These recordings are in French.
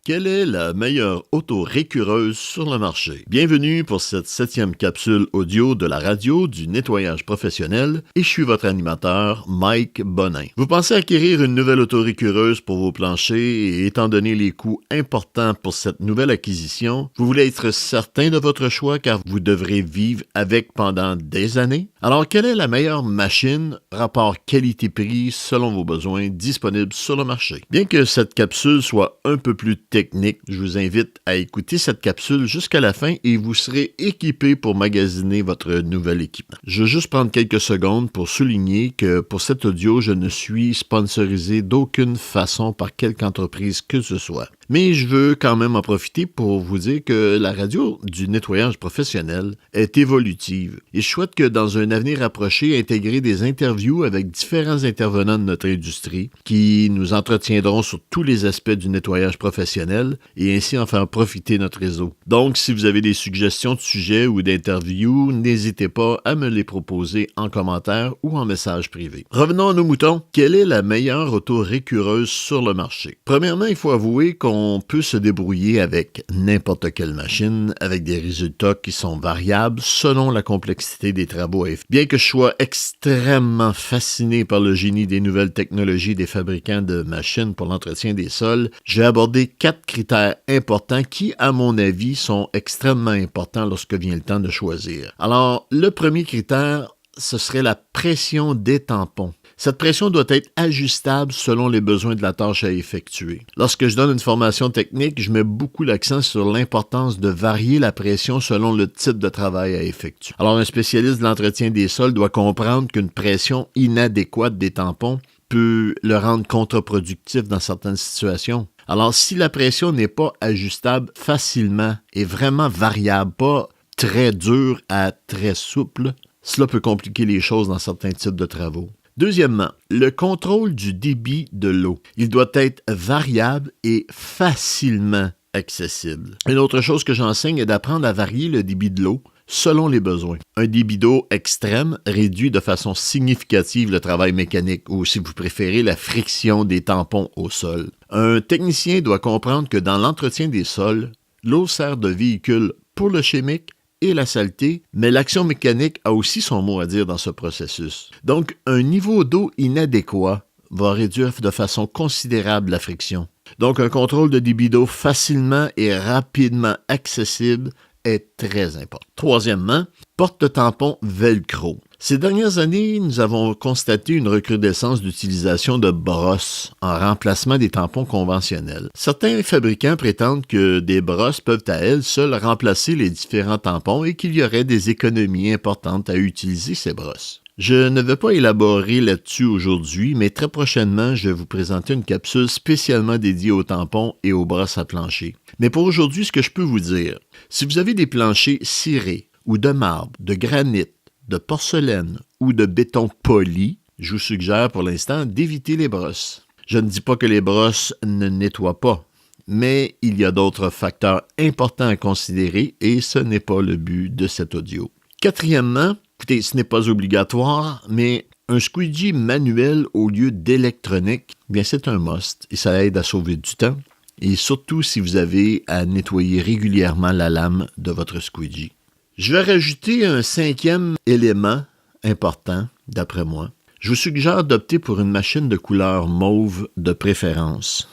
Quelle est la meilleure auto récureuse sur le marché? Bienvenue pour cette 7e capsule audio de la radio du nettoyage professionnel et je suis votre animateur, Mike Bonin. Vous pensez acquérir une nouvelle auto récureuse pour vos planchers et étant donné les coûts importants pour cette nouvelle acquisition, vous voulez être certain de votre choix car vous devrez vivre avec pendant des années? Alors, quelle est la meilleure machine, rapport qualité-prix selon vos besoins disponible sur le marché? Bien que cette capsule soit un peu plus technique, je vous invite à écouter cette capsule jusqu'à la fin et vous serez équipé pour magasiner votre nouvel équipement. Je veux juste prendre quelques secondes pour souligner que pour cet audio, je ne suis sponsorisé d'aucune façon par quelque entreprise que ce soit. Mais je veux quand même en profiter pour vous dire que la radio du nettoyage professionnel est évolutive et je souhaite que dans un avenir approché, intégrer des interviews avec différents intervenants de notre industrie qui nous entretiendront sur tous les aspects du nettoyage professionnel et ainsi en faire profiter notre réseau. Donc, si vous avez des suggestions de sujets ou d'interviews, n'hésitez pas à me les proposer en commentaire ou en message privé. Revenons à nos moutons. Quelle est la meilleure auto récureuse sur le marché? Premièrement, il faut avouer qu'on peut se débrouiller avec n'importe quelle machine, avec des résultats qui sont variables selon la complexité des travaux à effectuer. Bien que je sois extrêmement fasciné par le génie des nouvelles technologies des fabricants de machines pour l'entretien des sols, j'ai abordé 4 critères importants qui, à mon avis, sont extrêmement importants lorsque vient le temps de choisir. Alors, le premier critère, ce serait la pression des tampons. Cette pression doit être ajustable selon les besoins de la tâche à effectuer. Lorsque je donne une formation technique, je mets beaucoup l'accent sur l'importance de varier la pression selon le type de travail à effectuer. Alors, un spécialiste de l'entretien des sols doit comprendre qu'une pression inadéquate des tampons peut le rendre contre-productif dans certaines situations. Alors, si la pression n'est pas ajustable facilement et vraiment variable, pas très dure à très souple, cela peut compliquer les choses dans certains types de travaux. Deuxièmement, le contrôle du débit de l'eau. Il doit être variable et facilement accessible. Une autre chose que j'enseigne est d'apprendre à varier le débit de l'eau selon les besoins. Un débit d'eau extrême réduit de façon significative le travail mécanique ou, si vous préférez, la friction des tampons au sol. Un technicien doit comprendre que dans l'entretien des sols, l'eau sert de véhicule pour le chimique et la saleté, mais l'action mécanique a aussi son mot à dire dans ce processus. Donc, un niveau d'eau inadéquat va réduire de façon considérable la friction. Donc, un contrôle de débit d'eau facilement et rapidement accessible est très important. Troisièmement, porte-tampon velcro. Ces dernières années, nous avons constaté une recrudescence d'utilisation de brosses en remplacement des tampons conventionnels. Certains fabricants prétendent que des brosses peuvent à elles seules remplacer les différents tampons et qu'il y aurait des économies importantes à utiliser ces brosses. Je ne vais pas élaborer là-dessus aujourd'hui, mais très prochainement, je vais vous présenter une capsule spécialement dédiée aux tampons et aux brosses à plancher. Mais pour aujourd'hui, ce que je peux vous dire, si vous avez des planchers cirés ou de marbre, de granit, de porcelaine ou de béton poli, je vous suggère pour l'instant d'éviter les brosses. Je ne dis pas que les brosses ne nettoient pas, mais il y a d'autres facteurs importants à considérer et ce n'est pas le but de cet audio. Quatrièmement, écoutez, ce n'est pas obligatoire, mais un squeegee manuel au lieu d'électronique, bien c'est un must et ça aide à sauver du temps. Et surtout si vous avez à nettoyer régulièrement la lame de votre squeegee. Je vais rajouter un 5e élément important, d'après moi. Je vous suggère d'opter pour une machine de couleur mauve de préférence.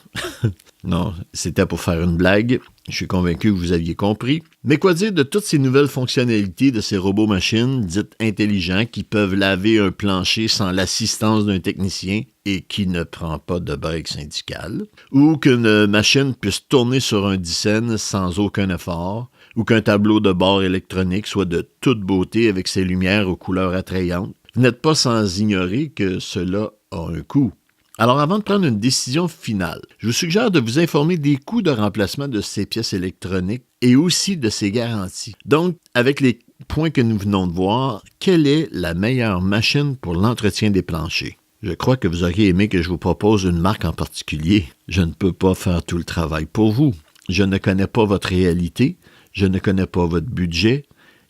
Non, c'était pour faire une blague. Je suis convaincu que vous aviez compris. Mais quoi dire de toutes ces nouvelles fonctionnalités de ces robots-machines dites intelligents qui peuvent laver un plancher sans l'assistance d'un technicien et qui ne prend pas de break syndical, ou qu'une machine puisse tourner sur un dixaine sans aucun effort, ou qu'un tableau de bord électronique soit de toute beauté avec ses lumières aux couleurs attrayantes. Vous n'êtes pas sans ignorer que cela a un coût. Alors, avant de prendre une décision finale, je vous suggère de vous informer des coûts de remplacement de ces pièces électroniques et aussi de ses garanties. Donc, avec les points que nous venons de voir, quelle est la meilleure machine pour l'entretien des planchers? Je crois que vous auriez aimé que je vous propose une marque en particulier. Je ne peux pas faire tout le travail pour vous. Je ne connais pas votre réalité, je ne connais pas votre budget,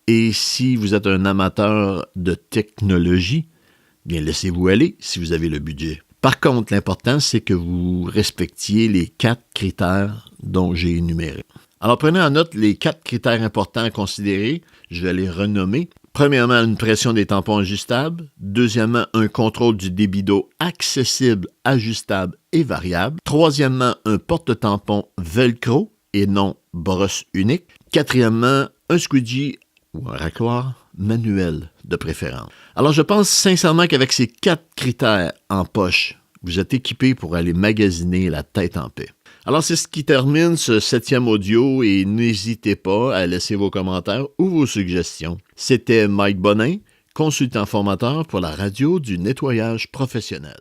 et si vous êtes un amateur de technologie, bien laissez-vous aller si vous avez le budget. Par contre, l'important, c'est que vous respectiez les 4 critères dont j'ai énumérés. Alors, prenez en note les 4 critères importants à considérer. Je vais les renommer. Premièrement, une pression des tampons ajustable. Deuxièmement, un contrôle du débit d'eau accessible, ajustable et variable. Troisièmement, un porte-tampon velcro et non brosse unique. Quatrièmement, un squeegee ou un racloir manuel de préférence. Alors, je pense sincèrement qu'avec ces 4 critères en poche, vous êtes équipé pour aller magasiner la tête en paix. Alors, c'est ce qui termine ce 7e audio et n'hésitez pas à laisser vos commentaires ou vos suggestions. C'était Mike Bonin, consultant formateur pour la radio du nettoyage professionnel.